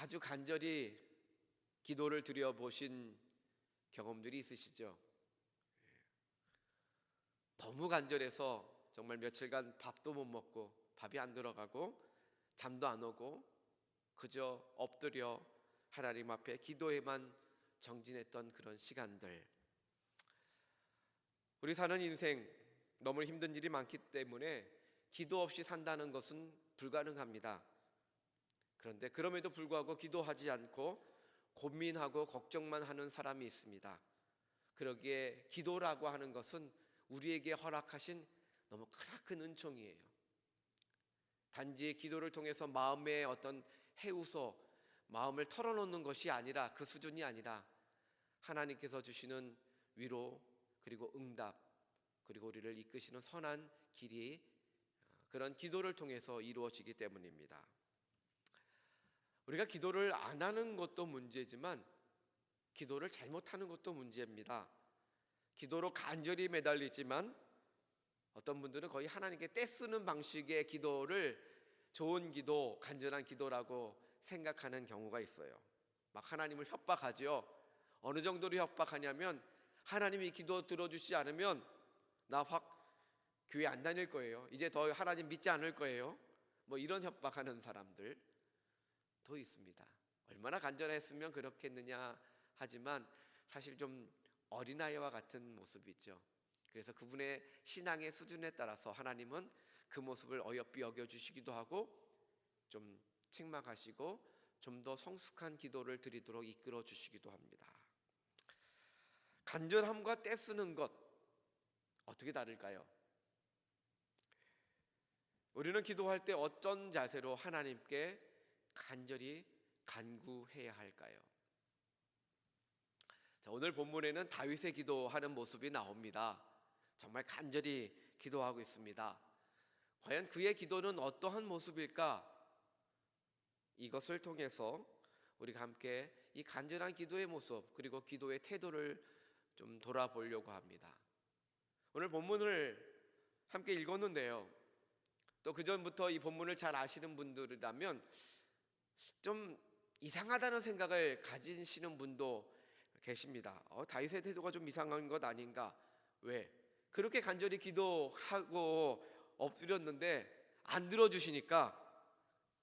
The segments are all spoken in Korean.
아주 간절히 기도를 드려보신 경험들이 있으시죠? 너무 간절해서 정말 며칠간 밥도 못 먹고 밥이 안 들어가고 잠도 안 오고 그저 엎드려 하나님 앞에 기도에만 정진했던 그런 시간들. 우리 사는 인생 너무 힘든 일이 많기 때문에 기도 없이 산다는 것은 불가능합니다. 그런데 그럼에도 불구하고 기도하지 않고 고민하고 걱정만 하는 사람이 있습니다. 그러기에 기도라고 하는 것은 우리에게 허락하신 너무 크나큰 은총이에요. 단지 기도를 통해서 마음의 어떤 해우소, 마음을 털어놓는 것이 아니라, 그 수준이 아니라 하나님께서 주시는 위로, 그리고 응답, 그리고 우리를 이끄시는 선한 길이 그런 기도를 통해서 이루어지기 때문입니다. 우리가 기도를 안 하는 것도 문제지만 기도를 잘못하는 것도 문제입니다. 기도로 간절히 매달리지만 어떤 분들은 거의 하나님께 떼쓰는 방식의 기도를 좋은 기도, 간절한 기도라고 생각하는 경우가 있어요. 막 하나님을 협박하죠. 어느 정도로 협박하냐면, 하나님이 기도 들어주지 않으면 나 확 교회 안 다닐 거예요. 이제 더 하나님 믿지 않을 거예요. 뭐 이런 협박하는 사람들 더 있습니다. 얼마나 간절했으면 그렇겠느냐 하지만 사실 좀 어린아이와 같은 모습이죠. 그래서 그분의 신앙의 수준에 따라서 하나님은 그 모습을 어여삐 여겨주시기도 하고 좀 책망하시고 좀 더 성숙한 기도를 드리도록 이끌어 주시기도 합니다. 간절함과 떼쓰는 것 어떻게 다를까요? 우리는 기도할 때 어떤 자세로 하나님께 간절히 간구해야 할까요? 자, 오늘 본문에는 다윗의 기도하는 모습이 나옵니다. 정말 간절히 기도하고 있습니다. 과연 그의 기도는 어떠한 모습일까? 이것을 통해서 우리가 함께 이 간절한 기도의 모습, 그리고 기도의 태도를 좀 돌아보려고 합니다. 오늘 본문을 함께 읽었는데요, 또 그전부터 이 본문을 잘 아시는 분들이라면 좀 이상하다는 생각을 가지시는 분도 계십니다. 다윗의 태도가 좀 이상한 것 아닌가? 왜? 그렇게 간절히 기도하고 엎드렸는데 안 들어주시니까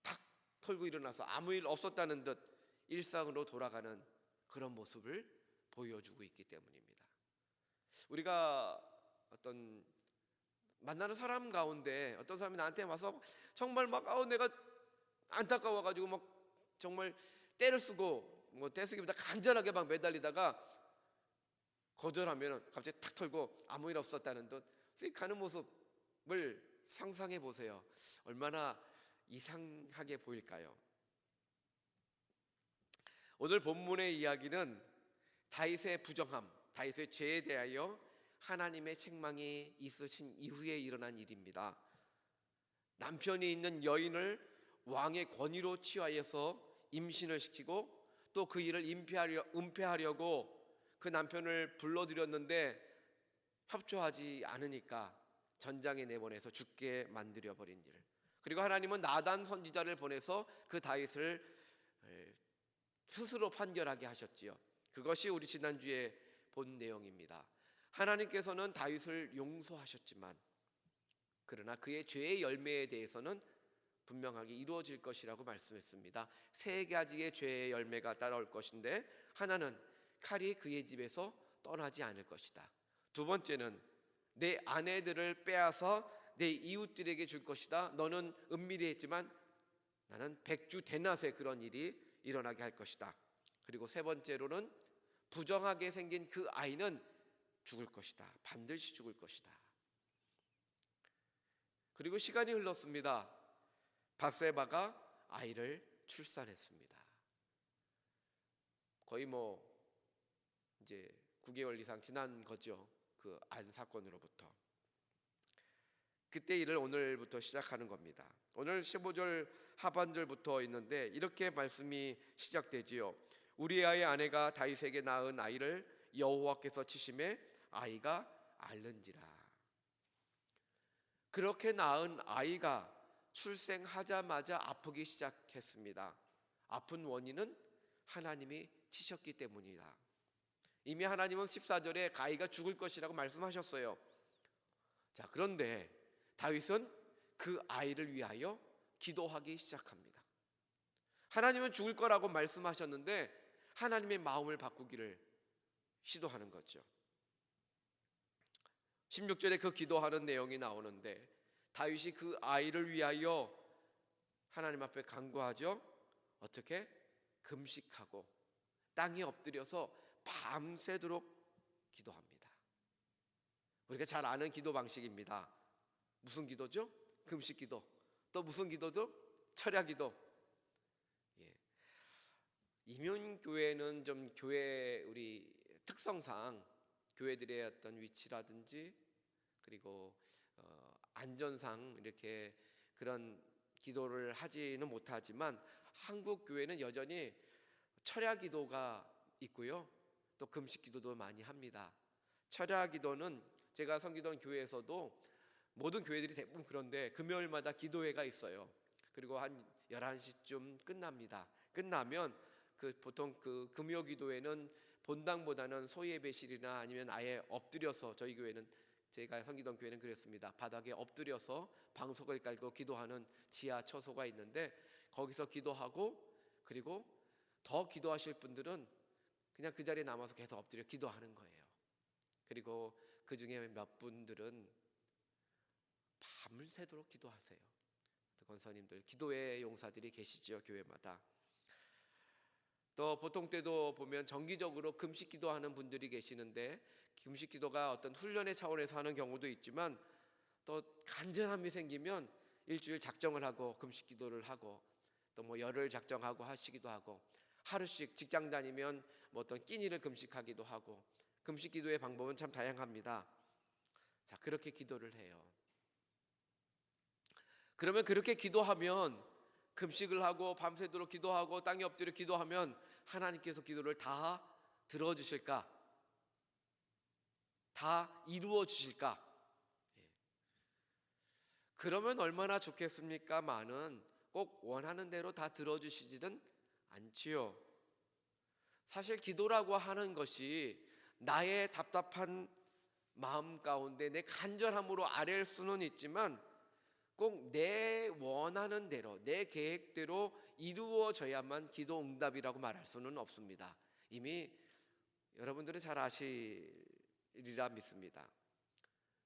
탁 털고 일어나서 아무 일 없었다는 듯 일상으로 돌아가는 그런 모습을 보여주고 있기 때문입니다. 우리가 어떤 만나는 사람 가운데 어떤 사람이 나한테 와서 정말 막 내가 안타까워가지고 막 정말 때를 쓰고, 뭐 떼쓰기보다 간절하게 막 매달리다가 거절하면 갑자기 탁 털고 아무 일 없었다는 듯 쓱 가는 모습을 상상해 보세요. 얼마나 이상하게 보일까요? 오늘 본문의 이야기는 다윗의 부정함, 다윗의 죄에 대하여 하나님의 책망이 있으신 이후에 일어난 일입니다. 남편이 있는 여인을 왕의 권위로 취하여서 임신을 시키고 또 그 일을 은폐하려고 그 남편을 불러들였는데 협조하지 않으니까 전장에 내보내서 죽게 만들어 버린 일. 그리고 하나님은 나단 선지자를 보내서 그 다윗을 스스로 판결하게 하셨지요. 그것이 우리 지난주에 본 내용입니다. 하나님께서는 다윗을 용서하셨지만 그러나 그의 죄의 열매에 대해서는 분명하게 이루어질 것이라고 말씀했습니다. 세 가지의 죄의 열매가 따라올 것인데, 하나는 칼이 그의 집에서 떠나지 않을 것이다. 두 번째는 내 아내들을 빼앗아 내 이웃들에게 줄 것이다. 너는 은밀히 했지만 나는 백주 대낮에 그런 일이 일어나게 할 것이다. 그리고 세 번째로는 부정하게 생긴 그 아이는 죽을 것이다. 반드시 죽을 것이다. 그리고 시간이 흘렀습니다. 밧세바가 아이를 출산했습니다. 거의 뭐 이제 9개월 이상 지난 거죠. 그 안 사건으로부터. 그때 일을 오늘부터 시작하는 겁니다. 오늘 15절 하반절부터 있는데 이렇게 말씀이 시작되지요. 우리아의 아내가 다윗에게 낳은 아이를 여호와께서 치심에 아이가 앓는지라. 그렇게 낳은 아이가 출생하자마자 아프기 시작했습니다. 아픈 원인은 하나님이 치셨기 때문이다. 이미 하나님은 14절에 가이가 죽을 것이라고 말씀하셨어요. 자, 그런데 다윗은 그 아이를 위하여 기도하기 시작합니다. 하나님은 죽을 거라고 말씀하셨는데 하나님의 마음을 바꾸기를 시도하는 거죠. 16절에 그 기도하는 내용이 나오는데 다윗이 그 아이를 위하여 하나님 앞에 간구하죠. 어떻게? 금식하고 땅에 엎드려서 밤새도록 기도합니다. 우리가 잘 아는 기도 방식입니다. 무슨 기도죠? 금식 기도. 또 무슨 기도죠? 철야 기도. 이민교회는 좀 교회 우리 특성상 교회들의 어떤 위치라든지 그리고 안전상 이렇게 그런 기도를 하지는 못하지만 한국 교회는 여전히 철야 기도가 있고요. 또 금식 기도도 많이 합니다. 철야 기도는 제가 섬기던 교회에서도 모든 교회들이 대부분 그런데 금요일마다 기도회가 있어요. 그리고 한 11시쯤 끝납니다. 끝나면 보통 그 금요 기도회는 본당보다는 소예배실이나 아니면 아예 엎드려서 저희 교회는 제가 섬기던 교회는 그랬습니다. 바닥에 엎드려서 방석을 깔고 기도하는 지하 처소가 있는데 거기서 기도하고 그리고 더 기도하실 분들은 그냥 그 자리에 남아서 계속 엎드려 기도하는 거예요. 그리고 그 중에 몇 분들은 밤을 새도록 기도하세요. 권사님들, 기도의 용사들이 계시죠, 교회마다. 또 보통 때도 보면 정기적으로 금식 기도하는 분들이 계시는데 금식 기도가 어떤 훈련의 차원에서 하는 경우도 있지만 또 간절함이 생기면 일주일 작정을 하고 금식 기도를 하고 또 뭐 열흘 작정하고 하시기도 하고 하루씩 직장 다니면 뭐 어떤 끼니를 금식하기도 하고 금식 기도의 방법은 참 다양합니다. 자, 그렇게 기도를 해요. 그러면 그렇게 기도하면 금식을 하고 밤새도록 기도하고 땅에 엎드려 기도하면 하나님께서 기도를 다 들어주실까? 다 이루어 주실까? 그러면 얼마나 좋겠습니까마는 꼭 원하는 대로 다 들어주시지는 않지요. 사실 기도라고 하는 것이 나의 답답한 마음 가운데 내 간절함으로 아뢰일 수는 있지만 꼭 내 원하는 대로 내 계획대로 이루어져야만 기도 응답이라고 말할 수는 없습니다. 이미 여러분들은 잘 아시리라 믿습니다.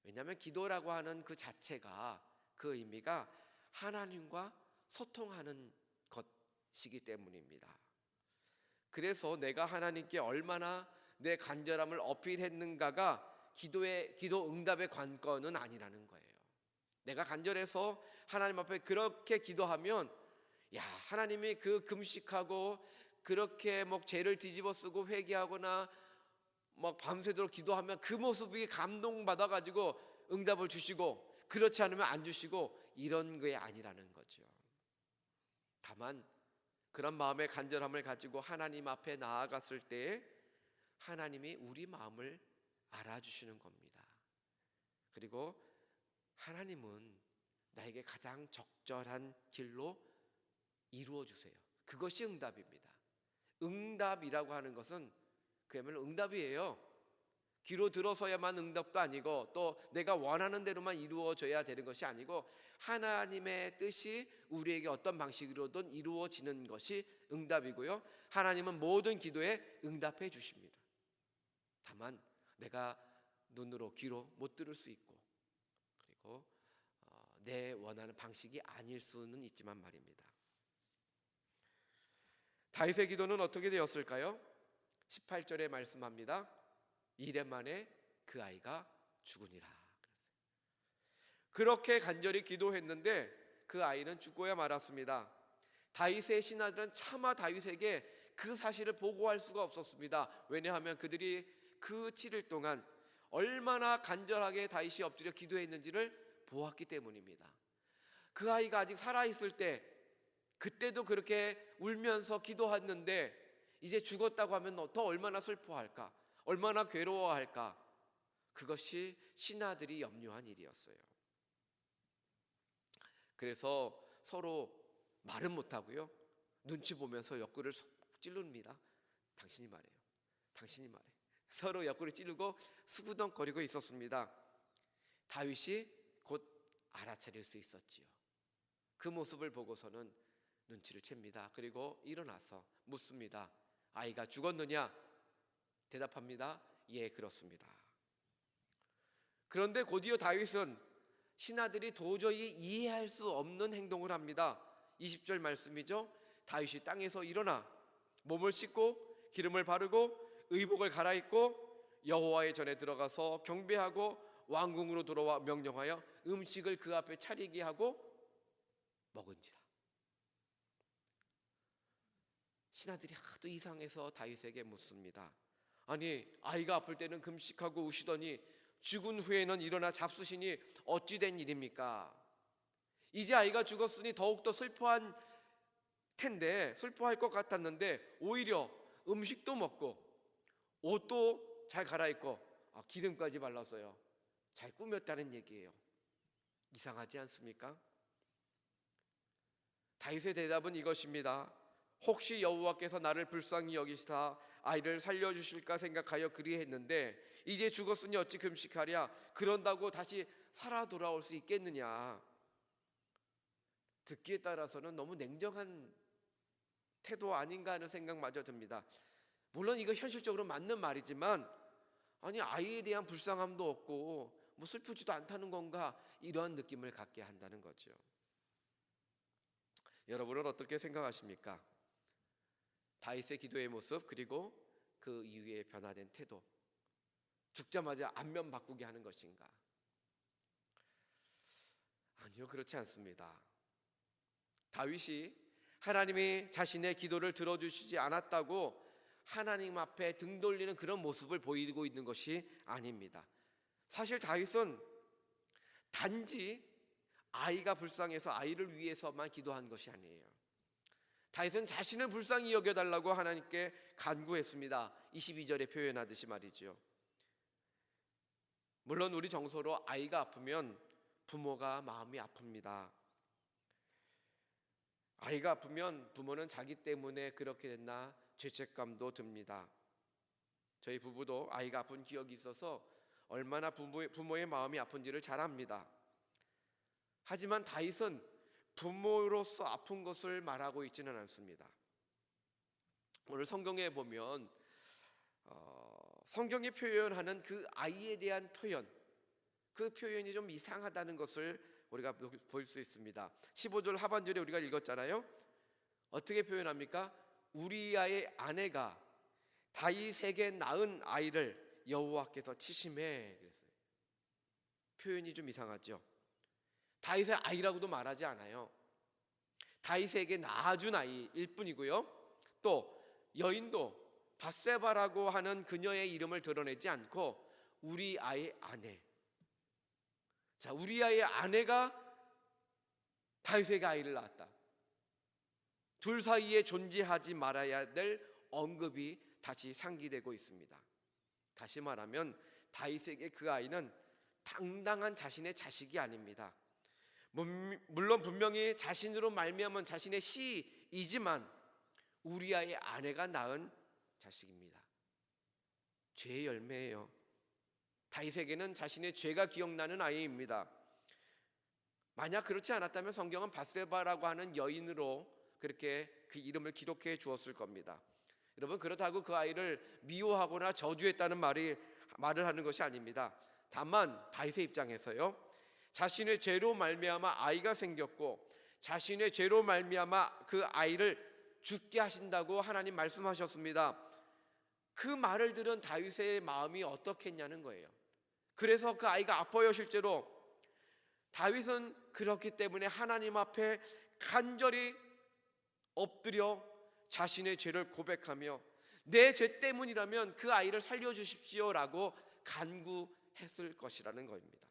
왜냐하면 기도라고 하는 그 자체가 그 의미가 하나님과 소통하는 것이기 때문입니다. 그래서 내가 하나님께 얼마나 내 간절함을 어필했는가가 기도 응답의 관건은 아니라는 거예요. 내가 간절해서 하나님 앞에 그렇게 기도하면 하나님이 그 금식하고 그렇게 뭐 죄를 뒤집어 쓰고 회개하거나 막 밤새도록 기도하면 그 모습이 감동받아 가지고 응답을 주시고 그렇지 않으면 안 주시고 이런 게 아니라는 거죠. 다만 그런 마음의 간절함을 가지고 하나님 앞에 나아갔을 때 하나님이 우리 마음을 알아주시는 겁니다. 그리고 하나님은 나에게 가장 적절한 길로 이루어 주세요. 그것이 응답입니다. 응답이라고 하는 것은 그야말로 응답이에요. 귀로 들어서야만 응답도 아니고 또 내가 원하는 대로만 이루어져야 되는 것이 아니고 하나님의 뜻이 우리에게 어떤 방식으로든 이루어지는 것이 응답이고요. 하나님은 모든 기도에 응답해 주십니다. 다만 내가 눈으로 귀로 못 들을 수 있고 그리고 내 원하는 방식이 아닐 수는 있지만 말입니다. 다윗의 기도는 어떻게 되었을까요? 18절에 말씀합니다. 이래 만에 그 아이가 죽으니라. 그렇게 간절히 기도했는데 그 아이는 죽고야 말았습니다. 다윗의 신하들은 차마 다윗에게 그 사실을 보고할 수가 없었습니다. 왜냐하면 그들이 그 7일 동안 얼마나 간절하게 다윗이 엎드려 기도했는지를 보았기 때문입니다. 그 아이가 아직 살아있을 때 그때도 그렇게 울면서 기도했는데 이제 죽었다고 하면 더 얼마나 슬퍼할까? 얼마나 괴로워할까? 그것이 신하들이 염려한 일이었어요. 그래서 서로 말은 못하고요. 눈치 보면서 옆구리를 속 찔릅니다. 당신이 말해요. 당신이 말해. 서로 옆구리 찌르고 수구덩거리고 있었습니다. 다윗이 곧 알아차릴 수 있었지요. 그 모습을 보고서는 눈치를 챕니다. 그리고 일어나서 묻습니다. 아이가 죽었느냐? 대답합니다. 예, 그렇습니다. 그런데 곧이어 다윗은 신하들이 도저히 이해할 수 없는 행동을 합니다. 20절 말씀이죠. 다윗이 땅에서 일어나 몸을 씻고 기름을 바르고 의복을 갈아입고 여호와의 전에 들어가서 경배하고 왕궁으로 돌아와 명령하여 음식을 그 앞에 차리게 하고 먹은지라. 신하들이 하도 이상해서 다윗에게 묻습니다. 아니, 아이가 아플 때는 금식하고 우시더니 죽은 후에는 일어나 잡수시니 어찌 된 일입니까? 이제 아이가 죽었으니 더욱더 슬퍼할 것 같았는데 오히려 음식도 먹고 옷도 잘 갈아입고 기름까지 발랐어요. 잘 꾸몄다는 얘기예요. 이상하지 않습니까? 다윗의 대답은 이것입니다. 혹시 여호와께서 나를 불쌍히 여기시사 아이를 살려주실까 생각하여 그리했는데 이제 죽었으니 어찌 금식하랴? 그런다고 다시 살아 돌아올 수 있겠느냐? 듣기에 따라서는 너무 냉정한 태도 아닌가 하는 생각마저 듭니다. 물론 이거 현실적으로 맞는 말이지만 아니, 아이에 대한 불쌍함도 없고 뭐 슬프지도 않다는 건가, 이런 느낌을 갖게 한다는 거죠. 여러분은 어떻게 생각하십니까? 다윗의 기도의 모습, 그리고 그 이후에 변화된 태도, 죽자마자 안면 바꾸게 하는 것인가? 아니요, 그렇지 않습니다. 다윗이 하나님이 자신의 기도를 들어주시지 않았다고 하나님 앞에 등 돌리는 그런 모습을 보이고 있는 것이 아닙니다. 사실 다윗은 단지 아이가 불쌍해서 아이를 위해서만 기도한 것이 아니에요. 다윗은 자신을 불쌍히 여겨달라고 하나님께 간구했습니다. 22절에 표현하듯이 말이죠. 물론 우리 정서로 아이가 아프면 부모가 마음이 아픕니다. 아이가 아프면 부모는 자기 때문에 그렇게 됐나 죄책감도 듭니다. 저희 부부도 아이가 아픈 기억이 있어서 얼마나 부모의 마음이 아픈지를 잘 압니다. 하지만 다윗은 부모로서 아픈 것을 말하고 있지는 않습니다. 오늘 성경에 보면 성경이 표현하는 그 아이에 대한 표현, 그 표현이 좀 이상하다는 것을 우리가 볼 수 있습니다. 15절 하반절에 우리가 읽었잖아요. 어떻게 표현합니까? 우리아의 아내가 다윗에게 낳은 아이를 여호와께서 치심해 그랬어요. 표현이 좀 이상하죠. 다윗의 아이라고도 말하지 않아요. 다윗에게 낳아준 아이일 뿐이고요. 또 여인도 밧세바라고 하는 그녀의 이름을 드러내지 않고 우리아의 아내. 자, 우리아의 아내가 다윗에게 아이를 낳았다. 둘 사이에 존재하지 말아야 될 언급이 다시 상기되고 있습니다. 다시 말하면 다윗에게 그 아이는 당당한 자신의 자식이 아닙니다. 물론 분명히 자신으로 말미암은 자신의 씨이지만 우리아의 아내가 낳은 자식입니다. 죄의 열매예요. 다윗에게는 자신의 죄가 기억나는 아이입니다. 만약 그렇지 않았다면 성경은 밧세바라고 하는 여인으로 그렇게 그 이름을 기록해 주었을 겁니다. 여러분, 그렇다고 그 아이를 미워하거나 저주했다는 말을 하는 것이 아닙니다. 다만 다윗의 입장에서요, 자신의 죄로 말미암아 아이가 생겼고 자신의 죄로 말미암아 그 아이를 죽게 하신다고 하나님 말씀하셨습니다. 그 말을 들은 다윗의 마음이 어떻겠냐는 거예요. 그래서 그 아이가 아파요. 실제로 다윗은 그렇기 때문에 하나님 앞에 간절히 엎드려 자신의 죄를 고백하며 내 죄 때문이라면 그 아이를 살려주십시오라고 간구했을 것이라는 겁니다.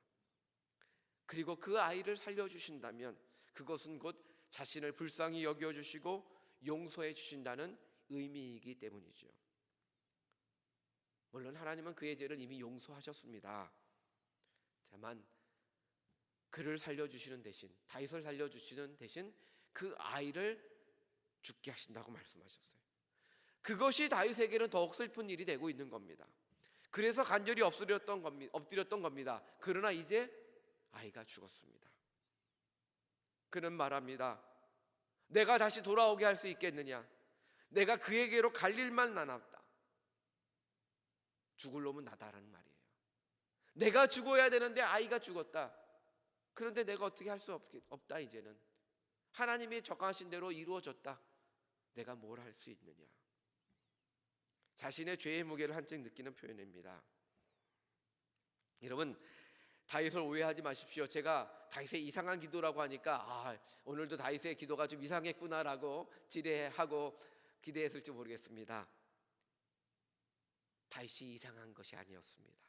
그리고 그 아이를 살려주신다면 그것은 곧 자신을 불쌍히 여겨주시고 용서해 주신다는 의미이기 때문이죠. 물론 하나님은 그의 죄를 이미 용서하셨습니다. 다만 그를 살려주시는 대신, 다윗을 살려주시는 대신 그 아이를 죽게 하신다고 말씀하셨어요. 그것이 다윗에게는 더욱 슬픈 일이 되고 있는 겁니다. 그래서 간절히 엎드렸던 겁니다. 그러나 이제 아이가 죽었습니다. 그는 말합니다. 내가 다시 돌아오게 할 수 있겠느냐? 내가 그에게로 갈 일만 남았다. 죽을 놈은 나다라는 말이에요. 내가 죽어야 되는데 아이가 죽었다. 그런데 내가 어떻게 할 수 없다. 이제는 하나님이 정하신 대로 이루어졌다. 내가 뭘 할 수 있느냐? 자신의 죄의 무게를 한층 느끼는 표현입니다. 여러분, 다윗을 오해하지 마십시오. 제가 다윗의 이상한 기도라고 하니까 오늘도 다윗의 기도가 좀 이상했구나라고 지레하고 기대했을지 모르겠습니다. 다윗이 이상한 것이 아니었습니다.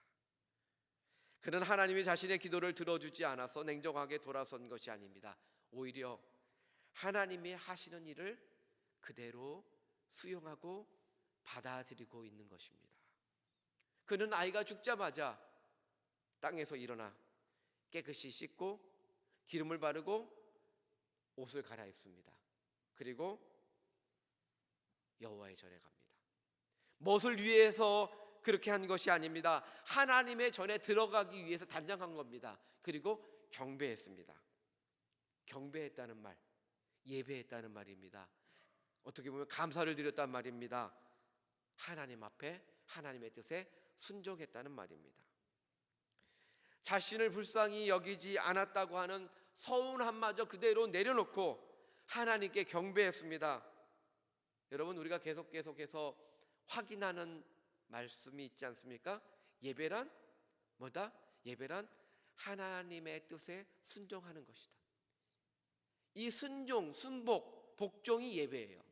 그는 하나님이 자신의 기도를 들어주지 않아서 냉정하게 돌아선 것이 아닙니다. 오히려 하나님이 하시는 일을 그대로 수용하고 받아들이고 있는 것입니다. 그는 아이가 죽자마자 땅에서 일어나 깨끗이 씻고 기름을 바르고 옷을 갈아입습니다. 그리고 여호와의 전에 갑니다. 무엇을 위해서 그렇게 한 것이 아닙니다. 하나님의 전에 들어가기 위해서 단장한 겁니다. 그리고 경배했습니다. 경배했다는 말, 예배했다는 말입니다. 어떻게 보면 감사를 드렸단 말입니다. 하나님 앞에 하나님의 뜻에 순종했다는 말입니다. 자신을 불쌍히 여기지 않았다고 하는 서운함마저 그대로 내려놓고 하나님께 경배했습니다. 여러분, 우리가 계속해서 확인하는 말씀이 있지 않습니까? 예배란 뭐다? 예배란 하나님의 뜻에 순종하는 것이다. 이 순종, 순복, 복종이 예배예요.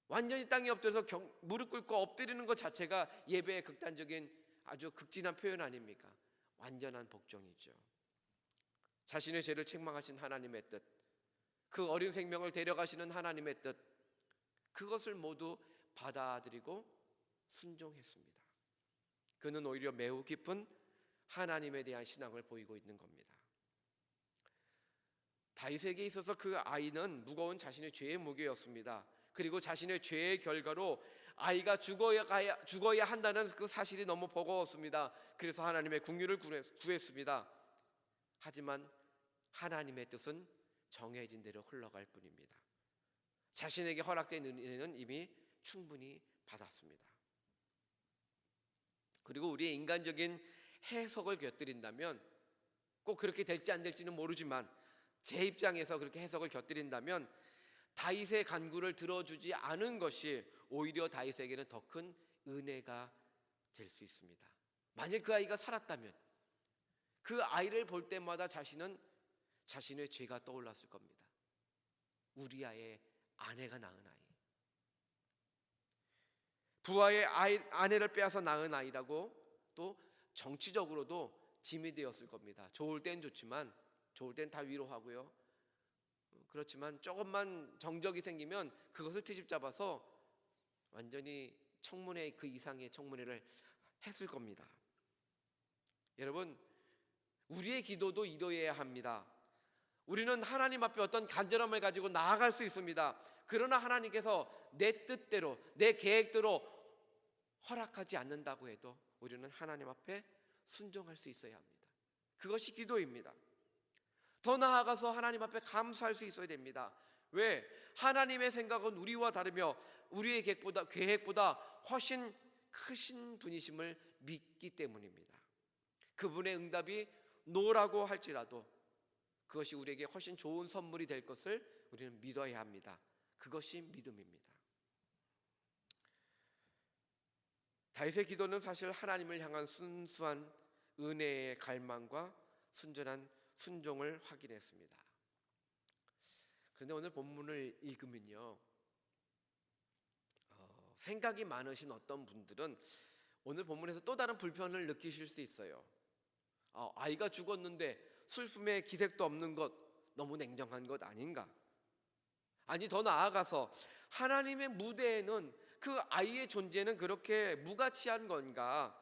완전히 땅에 엎드려서 무릎 꿇고 엎드리는 것 자체가 예배의 극단적인 아주 극진한 표현 아닙니까? 완전한 복종이죠. 자신의 죄를 책망하신 하나님의 뜻, 그 어린 생명을 데려가시는 하나님의 뜻, 그것을 모두 받아들이고 순종했습니다. 그는 오히려 매우 깊은 하나님에 대한 신앙을 보이고 있는 겁니다. 다윗에게 있어서 그 아이는 무거운 자신의 죄의 무게였습니다. 그리고 자신의 죄의 결과로 아이가 죽어야 한다는 그 사실이 너무 버거웠습니다. 그래서 하나님의 긍휼을 구했습니다. 하지만 하나님의 뜻은 정해진 대로 흘러갈 뿐입니다. 자신에게 허락된 은혜는 이미 충분히 받았습니다. 그리고 우리의 인간적인 해석을 곁들인다면, 꼭 그렇게 될지 안 될지는 모르지만 제 입장에서 그렇게 해석을 곁들인다면 다윗의 간구를 들어주지 않은 것이 오히려 다윗에게는 더 큰 은혜가 될 수 있습니다. 만약 그 아이가 살았다면 그 아이를 볼 때마다 자신은 자신의 죄가 떠올랐을 겁니다. 우리아의 아내가 낳은 아이, 부하의 아내를 빼앗아 낳은 아이라고 또 정치적으로도 짐이 되었을 겁니다. 좋을 땐 좋지만, 좋을 땐 다 위로하고요. 그렇지만 조금만 정적이 생기면 그것을 트집 잡아서 완전히 청문회 그 이상의 청문회를 했을 겁니다. 여러분, 우리의 기도도 이루어야 합니다. 우리는 하나님 앞에 어떤 간절함을 가지고 나아갈 수 있습니다. 그러나 하나님께서 내 뜻대로, 내 계획대로 허락하지 않는다고 해도 우리는 하나님 앞에 순종할 수 있어야 합니다. 그것이 기도입니다. 더 나아가서 하나님 앞에 감사할 수 있어야 됩니다. 왜? 하나님의 생각은 우리와 다르며 우리의 계획보다 훨씬 크신 분이심을 믿기 때문입니다. 그분의 응답이 노라고 할지라도 그것이 우리에게 훨씬 좋은 선물이 될 것을 우리는 믿어야 합니다. 그것이 믿음입니다. 다윗의 기도는 사실 하나님을 향한 순수한 은혜의 갈망과 순전한 순종을 확인했습니다. 그런데 오늘 본문을 읽으면요, 생각이 많으신 어떤 분들은 오늘 본문에서 또 다른 불편을 느끼실 수 있어요. 아이가 죽었는데 슬픔의 기색도 없는 것, 너무 냉정한 것 아닌가? 아니, 더 나아가서 하나님의 무대에는 그 아이의 존재는 그렇게 무가치한 건가?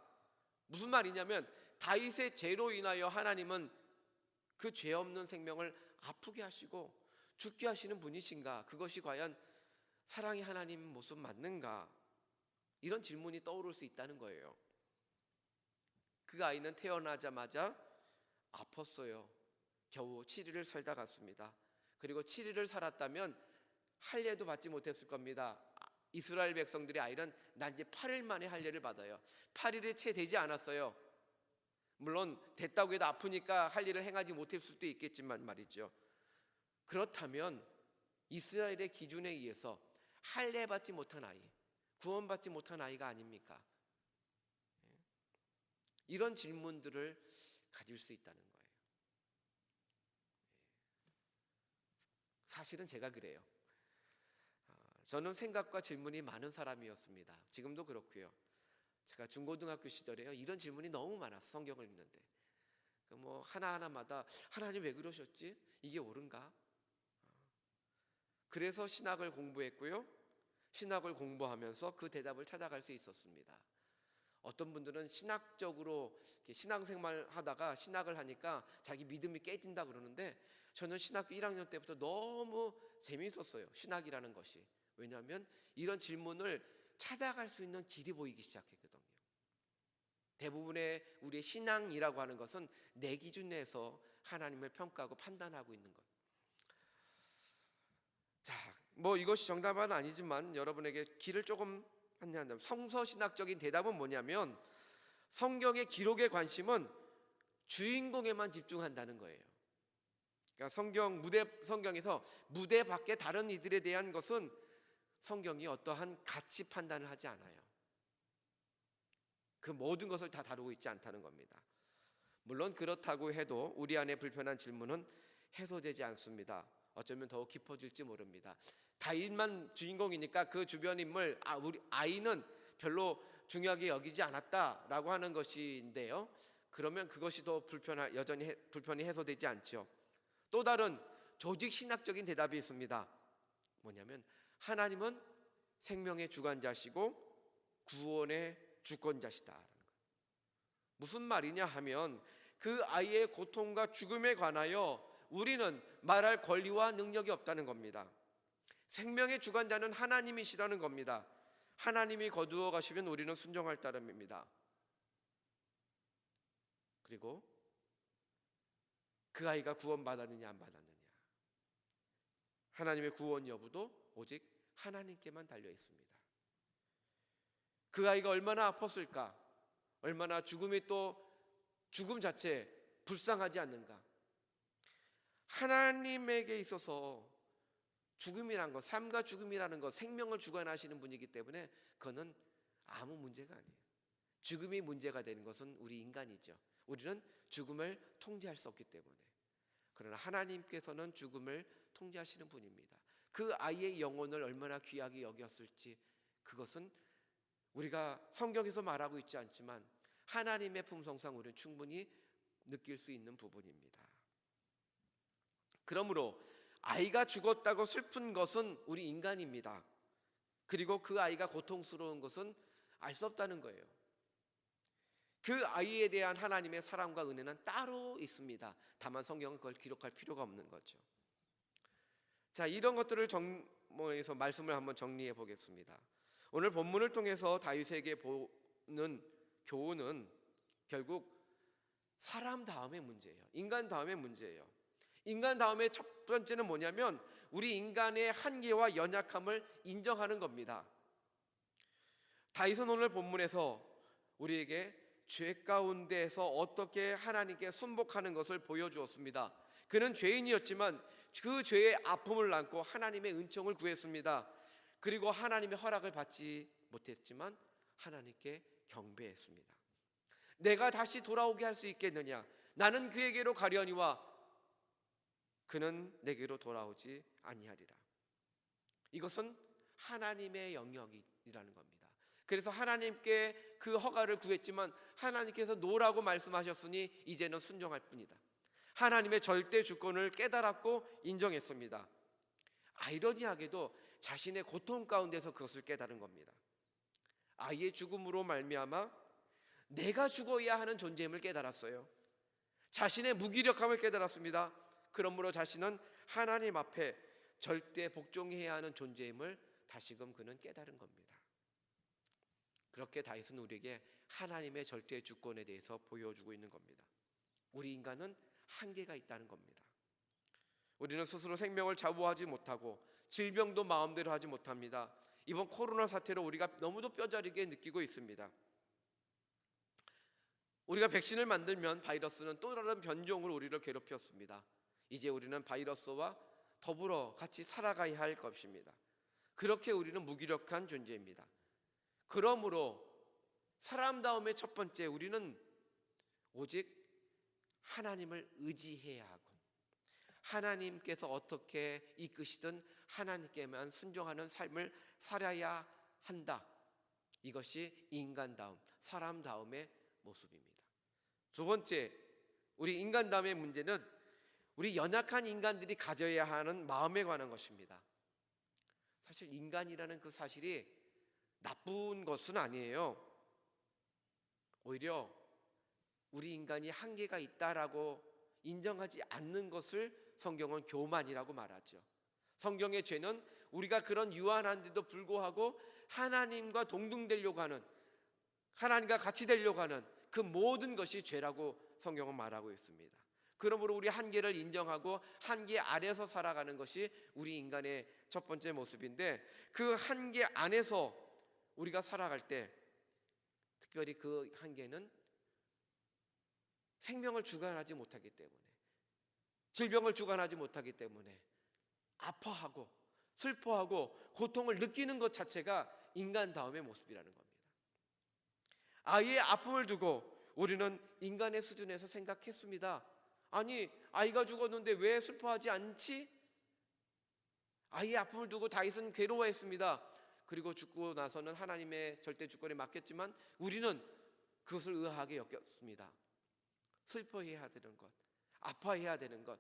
무슨 말이냐면 다윗의 죄로 인하여 하나님은 그 죄 없는 생명을 아프게 하시고 죽게 하시는 분이신가? 그것이 과연 사랑의 하나님 모습 맞는가? 이런 질문이 떠오를 수 있다는 거예요. 그 아이는 태어나자마자 아팠어요. 겨우 7일을 살다 갔습니다. 그리고 7일을 살았다면 할례도 받지 못했을 겁니다. 이스라엘 백성들의 아이는 난 이제 8일 만에 할례를 받아요. 8일이 채 되지 않았어요. 물론 됐다고 해도 아프니까 할례를 행하지 못했을 수도 있겠지만 말이죠. 그렇다면 이스라엘의 기준에 의해서 할례 받지 못한 아이, 구원받지 못한 아이가 아닙니까? 이런 질문들을 가질 수 있다는 거예요. 사실은 제가 그래요. 저는 생각과 질문이 많은 사람이었습니다. 지금도 그렇고요. 제가 중고등학교 시절에요, 이런 질문이 너무 많았어요. 성경을 읽는데 뭐 하나하나마다 하나님 왜 그러셨지? 이게 옳은가? 그래서 신학을 공부했고요. 신학을 공부하면서 그 대답을 찾아갈 수 있었습니다. 어떤 분들은 신학적으로 신앙생활 하다가 신학을 하니까 자기 믿음이 깨진다 그러는데, 저는 신학교 1학년 때부터 너무 재미있었어요, 신학이라는 것이. 왜냐하면 이런 질문을 찾아갈 수 있는 길이 보이기 시작했거든요. 대부분의 우리의 신앙이라고 하는 것은 내 기준 내에서 하나님을 평가하고 판단하고 있는 것. 자, 뭐 이것이 정답은 아니지만 여러분에게 길을 조금 안내한다면, 성서신학적인 대답은 뭐냐면, 성경의 기록의 관심은 주인공에만 집중한다는 거예요. 그러니까 성경에서 무대 밖의 다른 이들에 대한 것은 성경이 어떠한 가치 판단을 하지 않아요. 그 모든 것을 다 다루고 있지 않다는 겁니다. 물론 그렇다고 해도 우리 안에 불편한 질문은 해소되지 않습니다. 어쩌면 더욱 깊어질지 모릅니다. 다윗만 주인공이니까 그 주변 인물, 우리 아이는 별로 중요하게 여기지 않았다라고 하는 것인데요, 그러면 그것이 더 여전히 불편이 해소되지 않죠. 또 다른 조직 신학적인 대답이 있습니다. 뭐냐면, 하나님은 생명의 주관자시고 구원의 주권자시다. 무슨 말이냐 하면, 그 아이의 고통과 죽음에 관하여 우리는 말할 권리와 능력이 없다는 겁니다. 생명의 주관자는 하나님이시라는 겁니다. 하나님이 거두어 가시면 우리는 순종할 따름입니다. 그리고 그 아이가 구원받았느냐 안 받았느냐, 하나님의 구원 여부도 오직 하나님께만 달려 있습니다. 그 아이가 얼마나 아팠을까, 얼마나 죽음이 또 죽음 자체 불쌍하지 않는가. 하나님에게 있어서 죽음이란 것, 삶과 죽음이라는 것, 생명을 주관하시는 분이기 때문에 그거는 아무 문제가 아니에요. 죽음이 문제가 되는 것은 우리 인간이죠. 우리는 죽음을 통제할 수 없기 때문에. 그러나 하나님께서는 죽음을 통제하시는 분입니다. 그 아이의 영혼을 얼마나 귀하게 여겼을지, 그것은 우리가 성경에서 말하고 있지 않지만 하나님의 품성상 우리는 충분히 느낄 수 있는 부분입니다. 그러므로 아이가 죽었다고 슬픈 것은 우리 인간입니다. 그리고 그 아이가 고통스러운 것은 알 수 없다는 거예요. 그 아이에 대한 하나님의 사랑과 은혜는 따로 있습니다. 다만 성경은 그걸 기록할 필요가 없는 거죠. 자, 이런 것들을 해서 말씀을 한번 정리해 보겠습니다. 오늘 본문을 통해서 다윗에게 보는 교훈은 결국 사람 다음의 문제예요. 인간 다음의 문제예요. 인간 다음에 첫 번째는 뭐냐면, 우리 인간의 한계와 연약함을 인정하는 겁니다. 다윗은 오늘 본문에서 우리에게 죄 가운데에서 어떻게 하나님께 순복하는 것을 보여주었습니다. 그는 죄인이었지만 그 죄의 아픔을 안고 하나님의 은총을 구했습니다. 그리고 하나님의 허락을 받지 못했지만 하나님께 경배했습니다. 내가 다시 돌아오게 할 수 있겠느냐, 나는 그에게로 가려니와 그는 내게로 돌아오지 아니하리라. 이것은 하나님의 영역이라는 겁니다. 그래서 하나님께 그 허가를 구했지만 하나님께서 노라고 말씀하셨으니 이제는 순종할 뿐이다. 하나님의 절대 주권을 깨달았고 인정했습니다. 아이러니하게도 자신의 고통 가운데서 그것을 깨달은 겁니다. 아이의 죽음으로 말미암아 내가 죽어야 하는 존재임을 깨달았어요. 자신의 무기력함을 깨달았습니다. 그러므로 자신은 하나님 앞에 절대 복종해야 하는 존재임을 다시금 그는 깨달은 겁니다. 그렇게 다윗은 우리에게 하나님의 절대 주권에 대해서 보여주고 있는 겁니다. 우리 인간은 한계가 있다는 겁니다. 우리는 스스로 생명을 좌우하지 못하고 질병도 마음대로 하지 못합니다. 이번 코로나 사태로 우리가 너무도 뼈저리게 느끼고 있습니다. 우리가 백신을 만들면 바이러스는 또 다른 변종으로 우리를 괴롭혔습니다. 이제 우리는 바이러스와 더불어 같이 살아가야 할 것입니다. 그렇게 우리는 무기력한 존재입니다. 그러므로 사람다움의 첫 번째, 우리는 오직 하나님을 의지해야 하고 하나님께서 어떻게 이끄시든 하나님께만 순종하는 삶을 살아야 한다. 이것이 인간다움, 사람다움의 모습입니다. 두 번째, 우리 인간다움의 문제는 우리 연약한 인간들이 가져야 하는 마음에 관한 것입니다. 사실 인간이라는 그 사실이 나쁜 것은 아니에요. 오히려 우리 인간이 한계가 있다라고 인정하지 않는 것을 성경은 교만이라고 말하죠. 성경의 죄는 우리가 그런 유한한데도 불구하고 하나님과 동등되려고 하는, 하나님과 같이 되려고 하는 그 모든 것이 죄라고 성경은 말하고 있습니다. 그러므로 우리 한계를 인정하고 한계 안에서 살아가는 것이 우리 인간의 첫 번째 모습인데, 그 한계 안에서 우리가 살아갈 때 특별히 그 한계는 생명을 주관하지 못하기 때문에, 질병을 주관하지 못하기 때문에 아파하고 슬퍼하고 고통을 느끼는 것 자체가 인간다움의 모습이라는 겁니다. 아이의 아픔을 두고 우리는 인간의 수준에서 생각했습니다. 아니, 아이가 죽었는데 왜 슬퍼하지 않지? 아이의 아픔을 두고 다윗은 괴로워했습니다. 그리고 죽고 나서는 하나님의 절대 주권에 맡겼지만 우리는 그것을 의아하게 여겼습니다. 슬퍼해야 되는 것, 아파해야 되는 것,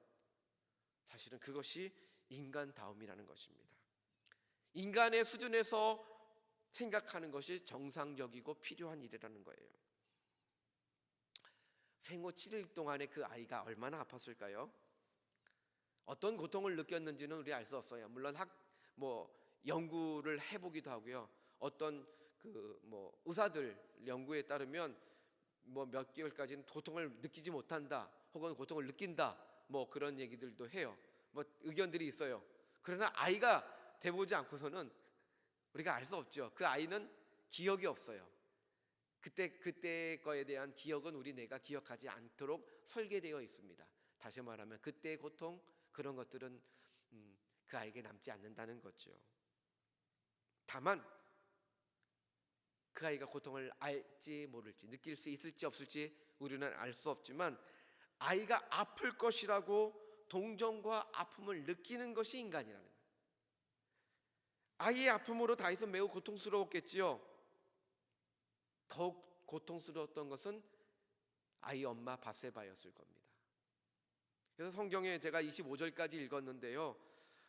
사실은 그것이 인간다움이라는 것입니다. 인간의 수준에서 생각하는 것이 정상적이고 필요한 일이라는 거예요. 생후 7일 동안에 그 아이가 얼마나 아팠을까요? 어떤 고통을 느꼈는지는 우리 알 수 없어요. 물론 연구를 해보기도 하고요. 어떤 의사들 연구에 따르면 몇 개월까지는 고통을 느끼지 못한다, 혹은 고통을 느낀다, 그런 얘기들도 해요. 의견들이 있어요. 그러나 아이가 돼보지 않고서는 우리가 알 수 없죠. 그 아이는 기억이 없어요. 그때 거에 대한 기억은 우리 뇌가 기억하지 않도록 설계되어 있습니다. 다시 말하면 그때의 고통, 그런 것들은 그 아이에게 남지 않는다는 거죠. 다만 그 아이가 고통을 알지 모를지, 느낄 수 있을지 없을지 우리는 알 수 없지만, 아이가 아플 것이라고 동정과 아픔을 느끼는 것이 인간이라는 거예요. 아이의 아픔으로 다윗은 매우 고통스러웠겠지요. 더욱 고통스러웠던 것은 아이 엄마 밧세바였을 겁니다. 그래서 성경에 제가 25절까지 읽었는데요,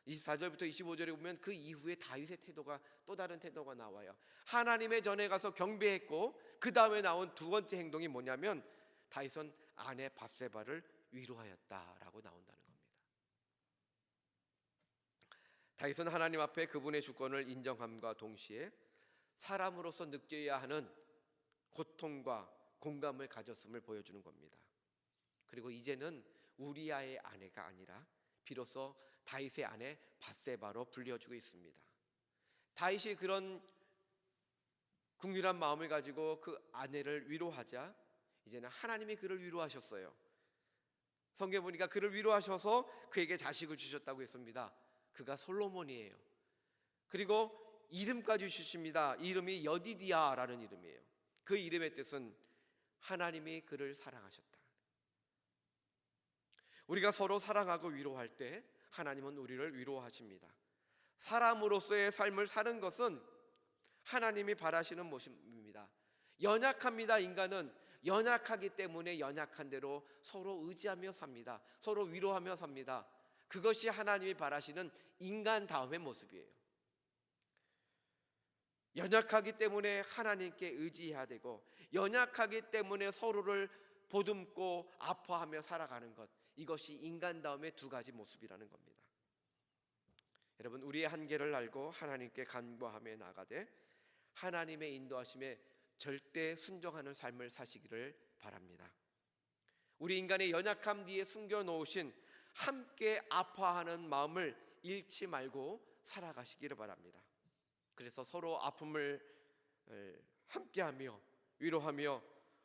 24절부터 25절에 보면 그 이후에 다윗의 태도가, 또 다른 태도가 나와요. 하나님의 전에 가서 경배했고, 그 다음에 나온 두 번째 행동이 뭐냐면 다윗은 아내 밧세바를 위로하였다라고 나온다는 겁니다. 다윗은 하나님 앞에 그분의 주권을 인정함과 동시에 사람으로서 느껴야 하는 고통과 공감을 가졌음을 보여주는 겁니다. 그리고 이제는 우리아의 아내가 아니라 비로소 다윗의 아내 밧세바로 불려주고 있습니다. 다윗이 그런 긍휼한 마음을 가지고 그 아내를 위로하자 이제는 하나님이 그를 위로하셨어요. 성경에 보니까 그를 위로하셔서 그에게 자식을 주셨다고 했습니다. 그가 솔로몬이에요. 그리고 이름까지 주십니다. 이름이 여디디아라는 이름이에요. 그 이름의 뜻은 하나님이 그를 사랑하셨다. 우리가 서로 사랑하고 위로할 때 하나님은 우리를 위로하십니다. 사람으로서의 삶을 사는 것은 하나님이 바라시는 모습입니다. 연약합니다. 인간은 연약하기 때문에 연약한 대로 서로 의지하며 삽니다. 서로 위로하며 삽니다. 그것이 하나님이 바라시는 인간다움의 모습이에요. 연약하기 때문에 하나님께 의지해야 되고, 연약하기 때문에 서로를 보듬고 아파하며 살아가는 것, 이것이 인간다움의 두 가지 모습이라는 겁니다. 여러분, 우리의 한계를 알고 하나님께 간구하며 나아가되 하나님의 인도하심에 절대 순종하는 삶을 사시기를 바랍니다. 우리 인간의 연약함 뒤에 숨겨놓으신 함께 아파하는 마음을 잃지 말고 살아가시기를 바랍니다. 그래서 서로 아픔을 함께하며 위로하며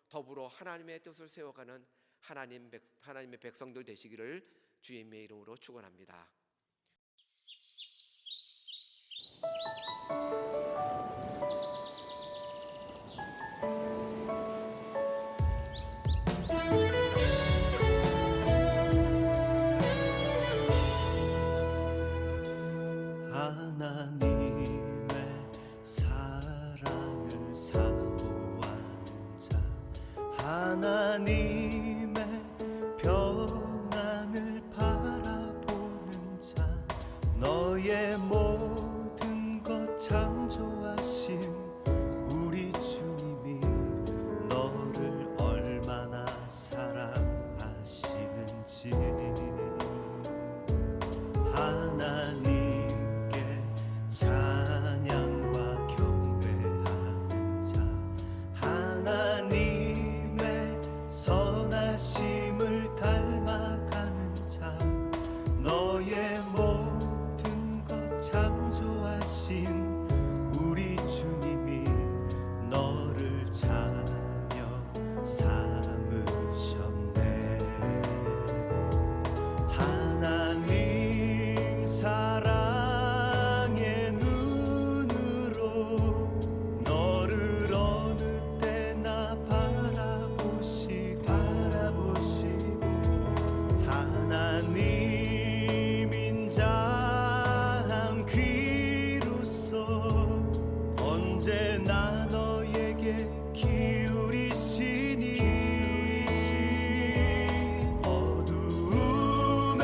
더불어 하나님의 뜻을 세워가는 하나님의 백성들 되시기를 주님의 이름으로 축원합니다. 하나님의 사랑을 사모하는 자, 하나님의 평안을 바라보는 자, 너의 모든 것 창조하신 우리 주님이 너를 얼마나 사랑하시는지. 하나님께 찬양과 경배하는 자, 하나님의 선하심을 닮아가는 자, 너의 모든 것 창조하신 우리 주님이 너를 자녀 삼으셨네. 하나님 사랑의 눈으로 너를 어느 때나 바라보시고 하나님 인자한 귀로서 언제나 너에게 기울이시니 어두움에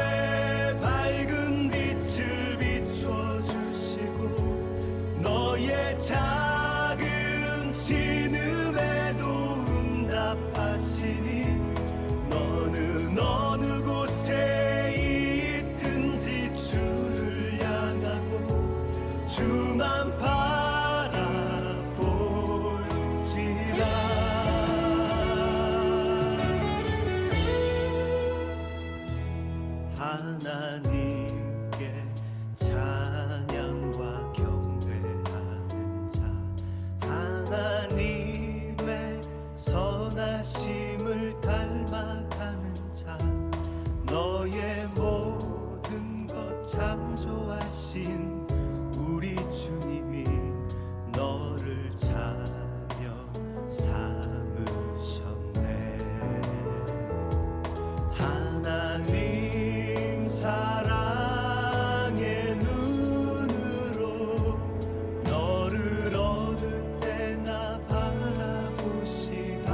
밝은 빛을 비춰주시고 너의 작은 신음에도 응답하시니 너는 어느 곳에 있든지 주를 향하고 주만 바라볼지라. 하나님께 찬양과 경배하는 자, 하나님의 선하심을 닮아가는 자, 너의 모든 것 창조하신 우리 주님이 너를 자녀 삼으셨네. 하나님 사랑의 눈으로 너를 어느 때나 바라보시고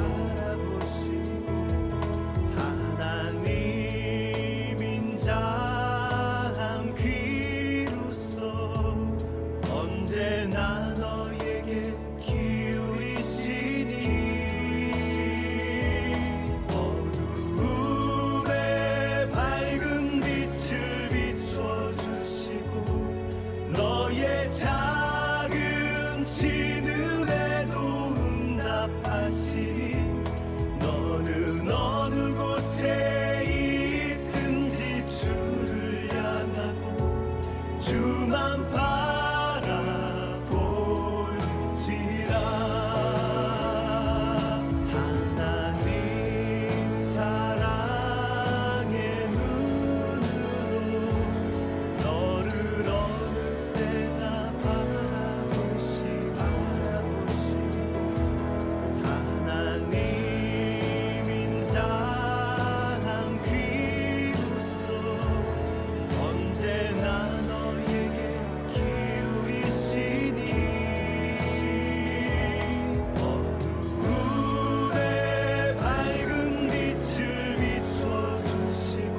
하나님 인자한 귀로서 언제나 너에게 기울이시니 어두움에 밝은 빛을 비춰주시고 너의 작은 신음에도 응답하시니 너는 어느 곳에 있든지 주를 향하고 주만 바라볼지라. 하나님 사랑의 눈으로 너를 어느 때나 바라보시고 하나님 인자한 귀로서 언제나 너에게 기울이시니 어두움에 밝은 빛을 비춰주시고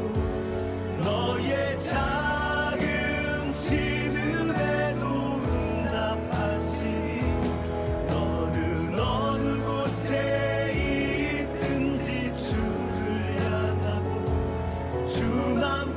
너의 작은 신음에도 응답하시니 너는 어느 곳에 있든지 주를 향하고 주만